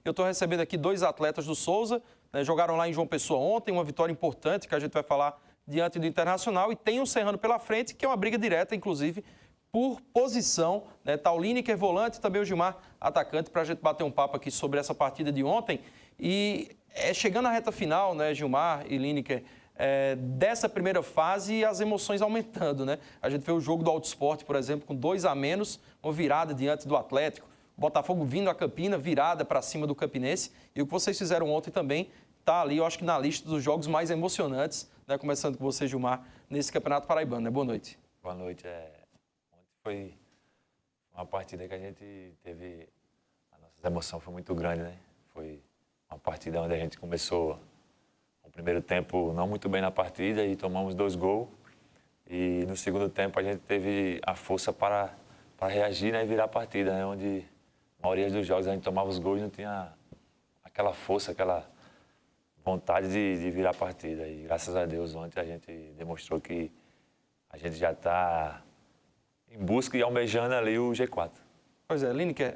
Eu estou recebendo aqui 2 atletas do Souza, né, jogaram lá em João Pessoa ontem, uma vitória importante que a gente vai falar diante do Internacional, e tem o Serrano pela frente, que é uma briga direta, inclusive, por posição, né? Tá o Lineker, volante, e também o Gilmar, atacante, para a gente bater um papo aqui sobre essa partida de ontem. E chegando à reta final, né, Gilmar e Lineker, dessa primeira fase e as emoções aumentando, né? A gente vê o jogo do Alto Esporte, por exemplo, com 2 a menos, uma virada diante do Atlético, o Botafogo vindo a Campina, virada para cima do Campinense, e o que vocês fizeram ontem também está ali, eu acho que na lista dos jogos mais emocionantes, né? Começando com você, Gilmar, nesse Campeonato Paraibano, né? Boa noite. Boa noite. Ontem foi uma partida que a gente teve, a nossa emoção foi muito grande, né? Foi uma partida onde a gente começou o primeiro tempo não muito bem na partida e tomamos 2 gols. E no segundo tempo a gente teve a força para reagir, né, e virar a partida, né, onde a maioria dos jogos a gente tomava os gols e não tinha aquela força, aquela vontade de virar a partida. E graças a Deus ontem a gente demonstrou que a gente já está em busca e almejando ali o G4. Pois é, Lineker,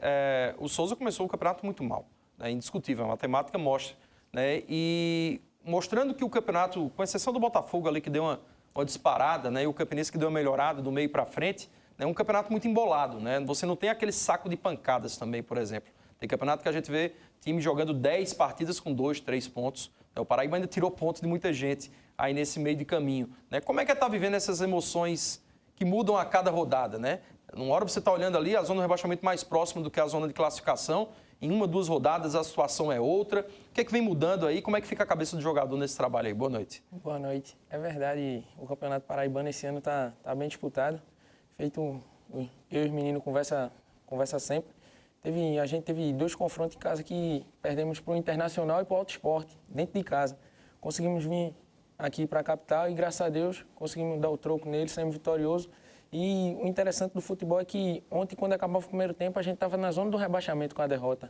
o Souza começou o campeonato muito mal, né, indiscutível, a matemática mostra, né, e mostrando que o campeonato, com exceção do Botafogo ali que deu uma disparada, né, e o Campinense que deu uma melhorada do meio para frente, é um campeonato muito embolado, né? Você não tem aquele saco de pancadas também, por exemplo. Tem campeonato que a gente vê time jogando 10 partidas com 2, 3 pontos. O Paraíba ainda tirou ponto de muita gente aí nesse meio de caminho, né? Como é que está vivendo essas emoções que mudam a cada rodada, né? Numa hora você está olhando ali a zona do rebaixamento mais próxima do que a zona de classificação. Em 1, 2 rodadas a situação é outra. O que é que vem mudando aí? Como é que fica a cabeça do jogador nesse trabalho aí? Boa noite. Boa noite. É verdade, o Campeonato Paraibano esse ano está bem disputado. Eu e os meninos conversa sempre. A gente teve 2 confrontos em casa que perdemos para o Internacional e para o Alto Esporte, dentro de casa. Conseguimos vir aqui para a capital e, graças a Deus, conseguimos dar o troco nele, saímos vitoriosos. E o interessante do futebol é que ontem, quando acabava o primeiro tempo, a gente estava na zona do rebaixamento com a derrota.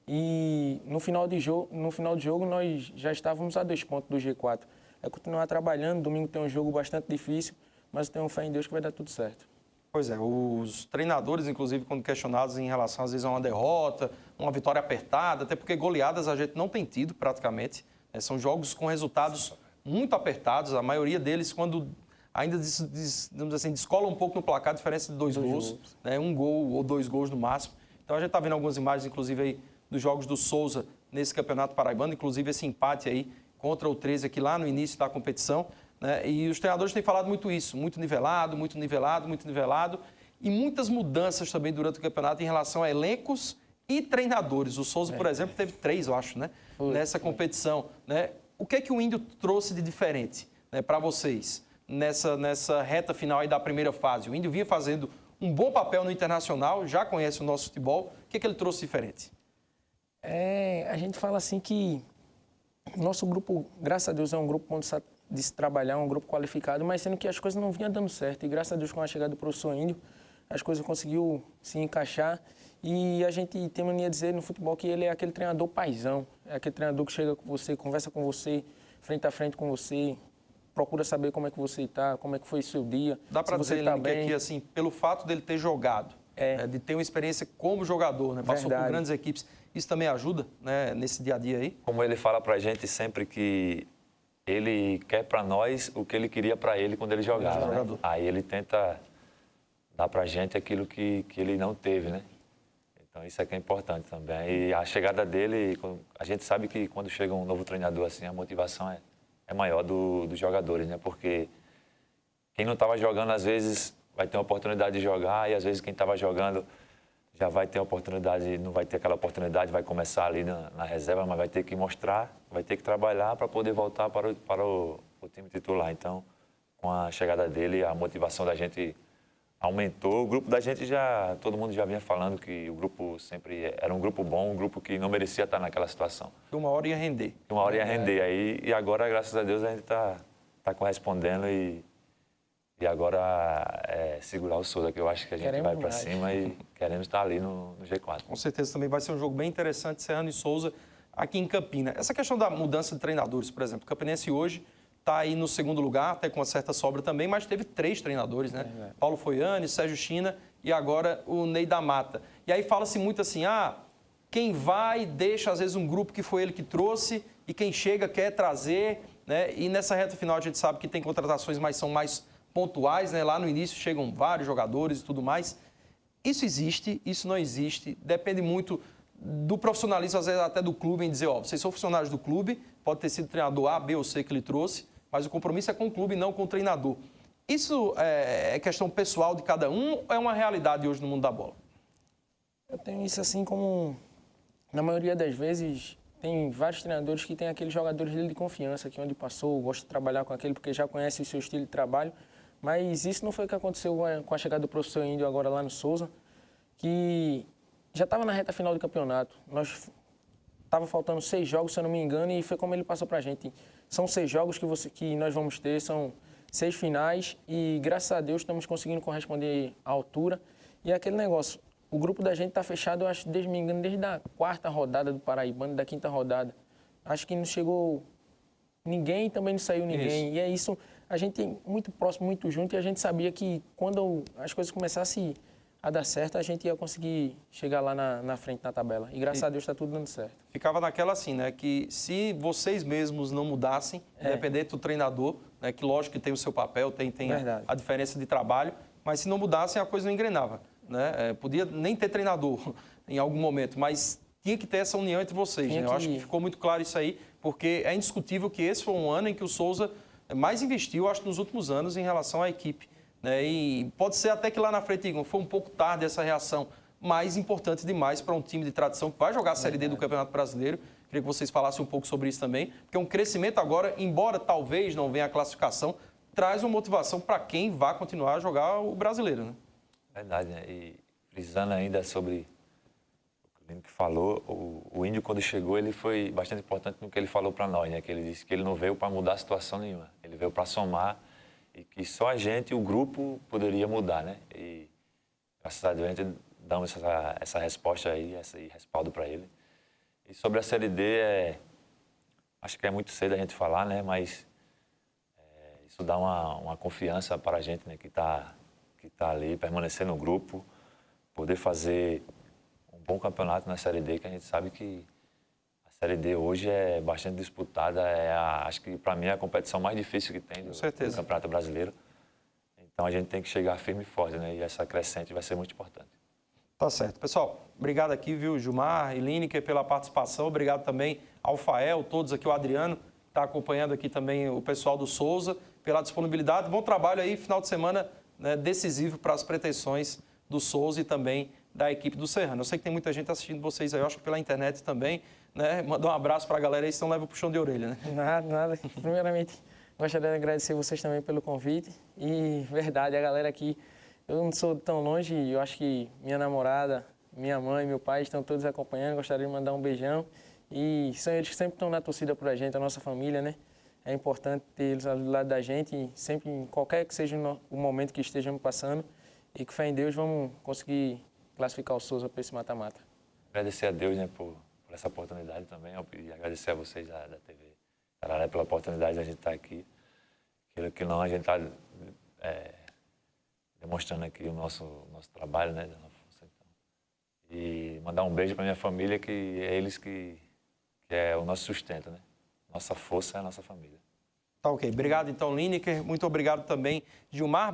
E no final do jogo, nós já estávamos a 2 pontos do G4. É continuar trabalhando, domingo tem um jogo bastante difícil, mas eu tenho fé em Deus que vai dar tudo certo. Pois é, os treinadores, inclusive, quando questionados em relação, às vezes, a uma derrota, uma vitória apertada, até porque goleadas a gente não tem tido, praticamente. São jogos com resultados muito apertados, a maioria deles, quando ainda, digamos assim, descola um pouco no placar, a diferença de 2 gols, né? 1 gol ou 2 gols no máximo. Então, a gente está vendo algumas imagens, inclusive, aí, dos jogos do Souza nesse Campeonato Paraibano, inclusive esse empate aí contra o 13 aqui lá no início da competição. Né? E os treinadores têm falado muito isso, muito nivelado, muito nivelado, muito nivelado, e muitas mudanças também durante o campeonato em relação a elencos e treinadores. O Souza, por exemplo, teve 3, eu acho, né? Nessa competição. Né? O que é que o Índio trouxe de diferente, né, para vocês nessa reta final aí da primeira fase? O Índio vinha fazendo um bom papel no Internacional, já conhece o nosso futebol. O que é que ele trouxe diferente? A gente fala assim que o nosso grupo, graças a Deus, é um grupo onde de se trabalhar, um grupo qualificado, mas sendo que as coisas não vinham dando certo. E graças a Deus, com a chegada do professor Índio, as coisas conseguiu se encaixar. E a gente tem mania de dizer no futebol que ele é aquele treinador paizão. É aquele treinador que chega com você, conversa com você, frente a frente com você, procura saber como é que você está, como é que foi o seu dia. Dá para dizer, tá bem, que assim, pelo fato dele ter jogado, né, de ter uma experiência como jogador, né, passou por grandes equipes, isso também ajuda, né, nesse dia a dia aí? Como ele fala para a gente sempre que ele quer para nós o que ele queria para ele quando ele jogava, né? Aí ele tenta dar para a gente aquilo que ele não teve, né? Então isso é que é importante também. E a chegada dele, a gente sabe que quando chega um novo treinador assim, a motivação é maior dos jogadores, né? Porque quem não estava jogando, às vezes, vai ter uma oportunidade de jogar, e às vezes quem estava jogando já vai ter a oportunidade, não vai ter aquela oportunidade, vai começar ali na reserva, mas vai ter que mostrar, vai ter que trabalhar para poder voltar para o time titular. Então, com a chegada dele, a motivação da gente aumentou. O grupo da gente todo mundo já vinha falando que o grupo sempre era um grupo bom, um grupo que não merecia estar naquela situação. Que uma hora ia render. Uma hora ia render. Aí, e agora, graças a Deus, a gente está correspondendo e agora segurar o Souza, que eu acho que a gente vai para cima e queremos estar ali no G4. Com certeza também vai ser um jogo bem interessante, Serrano e Souza, aqui em Campina. Essa questão da mudança de treinadores, por exemplo, o Campinense hoje está aí no segundo lugar, até com uma certa sobra também, mas teve 3 treinadores, né? Paulo Foiane, Sérgio China e agora o Ney da Mata. E aí fala-se muito assim, quem vai deixa, às vezes, um grupo que foi ele que trouxe e quem chega quer trazer, né? E nessa reta final a gente sabe que tem contratações, mas são mais pontuais, né? Lá no início chegam vários jogadores e tudo mais. Isso existe, isso não existe, depende muito do profissionalismo, às vezes até do clube, em dizer, ó, vocês são funcionários do clube, pode ter sido treinador A, B ou C que ele trouxe, mas o compromisso é com o clube e não com o treinador. Isso é questão pessoal de cada um ou é uma realidade hoje no mundo da bola? Eu tenho isso assim como, na maioria das vezes, tem vários treinadores que têm aqueles jogadores dele de confiança, que onde passou, gosta de trabalhar com aquele porque já conhece o seu estilo de trabalho, mas isso não foi o que aconteceu com a chegada do professor Índio agora lá no Souza, que já estava na reta final do campeonato. Nós estava faltando 6 jogos, se eu não me engano, e foi como ele passou para a gente. São 6 jogos que nós vamos ter, são 6 finais e, graças a Deus, estamos conseguindo corresponder à altura. E é aquele negócio, o grupo da gente está fechado, eu acho, desde a 4ª rodada do Paraibano, da 5ª rodada. Acho que não chegou ninguém, também não saiu ninguém. Isso. E é isso, a gente muito próximo, muito junto, e a gente sabia que quando as coisas começassem a dar certo, a gente ia conseguir chegar lá na frente na tabela. E graças a Deus está tudo dando certo. Ficava naquela assim, né? Que se vocês mesmos não mudassem, independente do treinador, né? Que lógico que tem o seu papel, tem a diferença de trabalho, mas se não mudassem, a coisa não engrenava, né? Podia nem ter treinador em algum momento, mas tinha que ter essa união entre vocês, né? Eu acho que ficou muito claro isso aí, porque é indiscutível que esse foi um ano em que o Souza mais investiu, acho, nos últimos anos em relação à equipe. Né? E pode ser até que lá na frente, Igor, foi um pouco tarde essa reação, mas importante demais para um time de tradição que vai jogar a Série D do Campeonato Brasileiro. Queria que vocês falassem um pouco sobre isso também, porque um crescimento agora, embora talvez não venha a classificação, traz uma motivação para quem vai continuar a jogar o brasileiro. Né? Verdade, né? E frisando ainda sobre o que o Índio falou, o Índio, quando chegou, ele foi bastante importante no que ele falou para nós, né? Que ele disse que ele não veio para mudar a situação nenhuma, ele veio para somar e que só a gente, o grupo, poderia mudar, né? E graças a Deus a gente damos essa resposta aí, esse respaldo para ele. E sobre a Série D, acho que é muito cedo a gente falar, né? Mas isso dá uma confiança para a gente, né? Que tá ali, permanecer no grupo, poder fazer um bom campeonato na Série D, que a gente sabe que a Série D hoje é bastante disputada, acho que para mim é a competição mais difícil que tem do Campeonato Brasileiro. Então a gente tem que chegar firme e forte, né? E essa crescente vai ser muito importante. Tá certo. Pessoal, obrigado aqui, viu, Gilmar e Lineker, pela participação. Obrigado também ao Fael, todos aqui, o Adriano, que está acompanhando aqui também o pessoal do Souza, pela disponibilidade. Bom trabalho aí, final de semana, né, decisivo para as pretensões do Souza e também da equipe do Serrano. Eu sei que tem muita gente assistindo vocês aí, eu acho que pela internet também, né? Mandar um abraço para a galera aí, senão leva o puxão de orelha, né? Nada. Primeiramente, gostaria de agradecer vocês também pelo convite. E, verdade, a galera aqui, eu não sou tão longe, eu acho que minha namorada, minha mãe, meu pai estão todos acompanhando, gostaria de mandar um beijão. E são eles que sempre estão na torcida por a gente, a nossa família, né? É importante ter eles ao lado da gente, sempre, em qualquer que seja o momento que estejamos passando. E com fé em Deus, vamos conseguir classificar o Souza para esse mata-mata. Agradecer a Deus, né, por essa oportunidade também, e agradecer a vocês da TV Tararé pela oportunidade de a gente estar aqui. Aquilo que não, a gente está demonstrando aqui o nosso trabalho, né, e mandar um beijo para minha família, que é eles que é o nosso sustento, né? Nossa força é a nossa família. Tá ok. Obrigado, então, Lineker. Muito obrigado também, Gilmar.